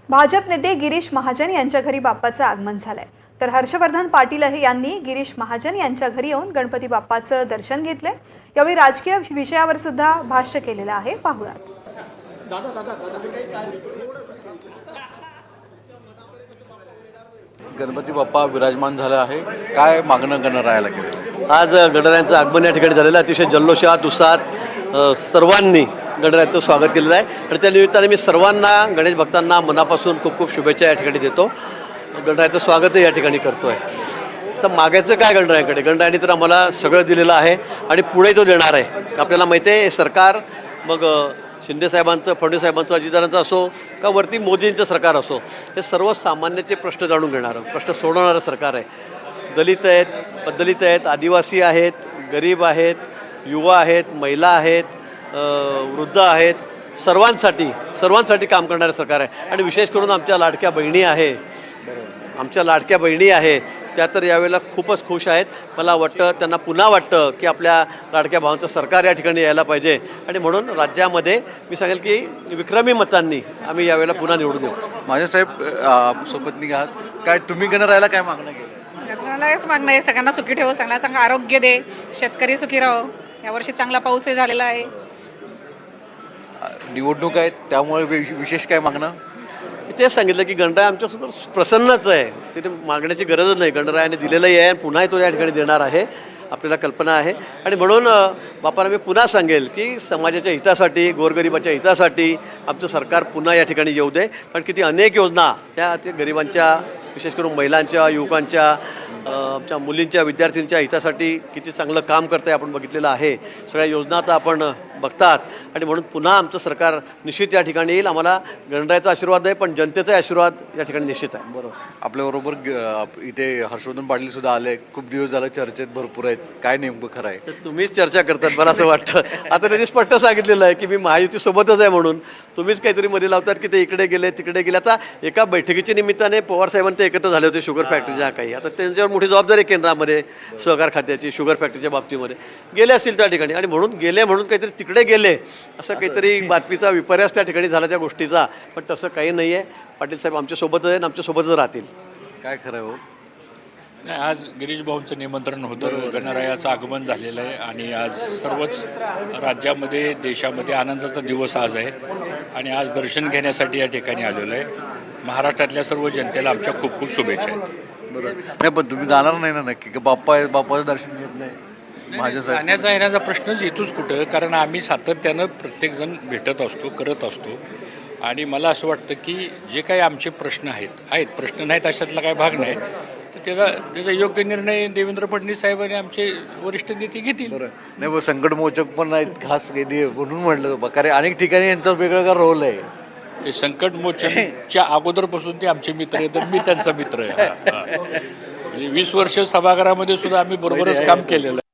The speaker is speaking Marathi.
भाजप नेते गिरीश महाजन यांच्या घरी बाप्पाचं आगमन झालंय। तर हर्षवर्धन पाटील यांनी गिरीश महाजन यांच्या घरी येऊन गणपती बाप्पाचं दर्शन घेतलंय। यावेळी राजकीय विषयावर सुद्धा भाष्य केलेलं आहे, पाहूयात। गणपती बाप्पा विराजमान झाला आहे, काय मागणं गणरायाला केलं? आज गणरायांचं आगमन या ठिकाणी झालेलं आहे। अतिशय जल्लोषात उत्साहात सर्वांनी गणरायाचं स्वागत केलेलं आहे आणि त्या निमित्ताने मी सर्वांना गणेश भक्तांना मनापासून खूप खूप शुभेच्छा या ठिकाणी देतो। गणरायाचं स्वागतही या ठिकाणी करतो आहे। तर मागायचं काय गणरायाकडे? गणरायाने तर आम्हाला सगळं दिलेलं आहे आणि पुढे तो देणार आहे। आपल्याला माहिती आहे सरकार मग शिंदे साहेबांचं, फडणवीस साहेबांचं, अजितदादांचं असो का वरती मोदींचं सरकार असो, हे सर्वसामान्याचे प्रश्न जाणून घेणारं, प्रश्न सोडवणारं सरकार आहे। दलित आहेत, पददलित आहेत, आदिवासी आहेत, गरीब आहेत, युवा आहेत, महिला आहेत, वृद्ध आहेत, सर्वांसाठी काम करणारं सरकार आहे। आणि विशेष करून आमच्या लाडक्या बहिणी आहे त्या तर यावेळेला खूपच खुश आहेत। मला वाटतं त्यांना पुन्हा वाटतं की आपल्या लाडक्या भावांचं सरकार या ठिकाणी यायला पाहिजे आणि म्हणून राज्यामध्ये मी सांगेल की विक्रमी मतांनी आम्ही यावेळेला पुन्हा निवडून येऊ। माझे साहेब सोबत आहात, काय तुम्ही गणरायाला काय मागणं केलं? गणरायाला हेच मागणं आहे, सगळ्यांना सुखी ठेव, सगळ्यांना चांगलं आरोग्य दे, शेतकरी सुखी राहो। यावर्षी चांगला पाऊसही झालेला आहे। निवडणूक आहेत त्यामुळे विशेष काय मागणं? मी तेच सांगितलं की गणराय आमच्यासोबत प्रसन्नच आहे, तिथे मागण्याची गरजच नाही। गणरायाने दिलेलंही आहे आणि पुन्हाही तो या ठिकाणी देणार आहे, आपल्याला कल्पना आहे। आणि म्हणून बापाला मी पुन्हा सांगेल की समाजाच्या हितासाठी, गोरगरिबाच्या हितासाठी आमचं सरकार पुन्हा या ठिकाणी येऊ दे। कारण किती अनेक योजना त्या गरिबांच्या, विशेष करून महिलांच्या, युवकांच्या, आमच्या मुलींच्या, विद्यार्थ्यांच्या हितासाठी किती चांगलं काम करतं आहे आपण बघितलेलं आहे। सगळ्या योजना आता आपण बघतात आणि म्हणून पुन्हा आमचं सरकार निश्चित या ठिकाणी येईल। आम्हाला गणरायाचा आशीर्वाद आहे, पण जनतेचा आशीर्वाद या ठिकाणी निश्चित आहे। बरोबर, आपल्याबरोबर इथे हर्षवर्धन पाटील सुद्धा आले, खूप दिवस झाले चर्चेत भरपूर आहेत, काय नेमकं खरं आहे? तुम्हीच चर्चा करतात मला असं वाटतं। आता त्यांनी स्पष्ट सांगितलेलं आहे की मी महायुतीसोबतच आहे म्हणून, तुम्हीच काहीतरी मध्ये लावतात की ते इकडे गेले तिकडे गेले। आता एका बैठकीच्या निमित्ताने पवार साहेबांनी ते एकत्र झाले होते शुगर फॅक्टरीच्या काही, आता त्यांच्यावर मोठी जबाबदारी केंद्रामध्ये सहकार खात्याची, शुगर फॅक्टरीच्या बाबतीमध्ये गेले असतील त्या ठिकाणी आणि म्हणून गेले म्हणून काहीतरी तिकडे गेले असं काहीतरी बातमीचा विपर्यास त्या ठिकाणी झाला त्या गोष्टीचा, पण तसं काही नाही आहे। पाटील साहेब आमच्यासोबतच आहे आणि आमच्यासोबतच राहतील। काय खरं हो? नाही, आज गिरीश भाऊंचं निमंत्रण होतं, गणरायाचं आगमन झालेलं आहे आणि आज सर्वच राज्यामध्ये, देशामध्ये आनंदाचा दिवस आज आहे आणि आज दर्शन घेण्यासाठी या ठिकाणी आलेलो आहे। महाराष्ट्रातल्या सर्व जनतेला आमच्या खूप खूप शुभेच्छा आहेत। बरोबर, नाही पण तुम्ही जाणार नाही ना नक्की की बाप्पाचं दर्शन घेत नाही? माझ्या जाण्याचा येण्याचा प्रश्नच येतोच कुठं, कारण आम्ही सातत्यानं प्रत्येकजण भेटत असतो, करत असतो आणि मला असं वाटतं की जे काही आमचे प्रश्न आहेत प्रश्न नाहीत अशातला काही भाग नाही, तर त्याचा योग्य निर्णय देवेंद्र फडणवीस साहेबांनी आमचे वरिष्ठ नेते घेतील। नाही बघ, संकटमोचक पण नाहीत खास म्हणून म्हटलं, कारण अनेक ठिकाणी यांचा वेगळा रोल आहे। ते संकटमोचनच्या अगोदरपासून ते आमचे मित्र आहेत, तर मी त्यांचा मित्र आहे। 20 वर्ष सभागृहामध्ये सुद्धा आम्ही बरोबरच काम केलेलं आहे।